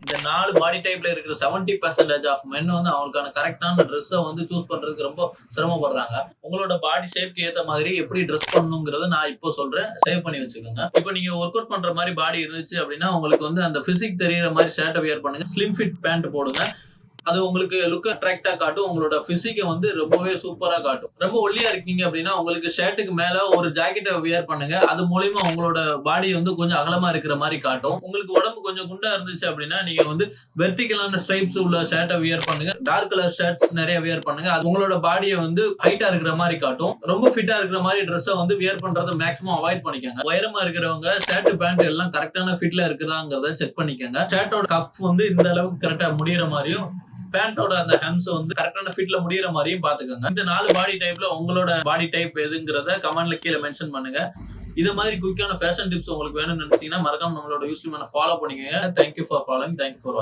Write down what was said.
இந்த 4 பாடி டைப்ல இருக்கிற 70% ஆஃப் மென் வந்து அவங்களுக்கான கரெக்டான ட்ரெஸ்ஸை வந்து சூஸ் பண்றதுக்கு ரொம்ப சிரமப்படுறாங்க. உங்களோட பாடி ஷேப்க்கு ஏத்த மாதிரி எப்படி ட்ரெஸ் பண்ணணுங்கிறத நான் இப்போ சொல்றேன். சேவ் பண்ணி வச்சுக்கோங்க. இப்போ நீங்க ஒர்க் அவுட் பண்ற மாதிரி பாடி இருந்துச்சு அப்படின்னா உங்களுக்கு வந்து அந்த பிசிக் தெரியற மாதிரி ஷர்ட்டை வியர் பண்ணுங்க. ஸ்லிம் ஃபிட் பேண்ட் போடுங்க. அது உங்களுக்கு லுக் அட்ராக்டா காட்டும். உங்களோட பிசிக்கை வந்து ரொம்பவே சூப்பரா காட்டும். ரொம்ப ஒல்லியா இருக்கீங்க அப்படின்னா உங்களுக்கு ஷர்ட்டுக்கு மேல ஒரு ஜாக்கெட்டை வியர் பண்ணுங்க. அது மூலியமா உங்களோட பாடி வந்து கொஞ்சம் அகலமா இருக்கிற மாதிரி காட்டும். உங்களுக்கு உடம்பு கொஞ்சம் குண்டா இருந்துச்சு அப்படின்னா நீங்க வந்து வெர்டிகலான ஸ்ட்ரைப்ஸ் உள்ள ஷர்ட்டை வியர் பண்ணுங்க. டார்க் கலர் ஷர்ட்ஸ் நிறைய வியர் பண்ணுங்க. அது உங்களோட பாடியை வந்து ஹைட்டா இருக்கிற மாதிரி காட்டும். ரொம்ப ஃபிட்டா இருக்கிற மாதிரி ட்ரெஸ்ஸை வந்து வியர் பண்றதை மேக்ஸிமம் அவாய்ட் பண்ணிக்கோங்க. உயரமா இருக்கிறவங்க ஷர்ட் பேண்ட் எல்லாம் கரெக்டான ஃபிட்ல இருக்குதாங்கிறத செக் பண்ணிக்கோங்க. ஷர்ட்டோட கப் வந்து இந்த அளவுக்கு கரெக்டா முடியற மாதிரியும் பேண்டோட அந்த ஹெம்ஸ் வந்து கரெக்டான ஃபிட்ல முடியற மாதிரியும் பாத்துக்கோங்க. இந்த 4 பாடி டைப்ல உங்களோட பாடி டைப் எதுங்கிறத கமெண்ட்ல கீழே மென்ஷன் பண்ணுங்க. இது மாதிரி குயிக்கான ஃபேஷன் டிப்ஸ் உங்களுக்கு வேணும்னு நினைச்சீங்கன்னா மறக்காம நம்மளோட யூஸ்லிமான ஃபாலோ பண்ணிக்கோங்க. Thank you for following. Thank you for வாட்சிங்.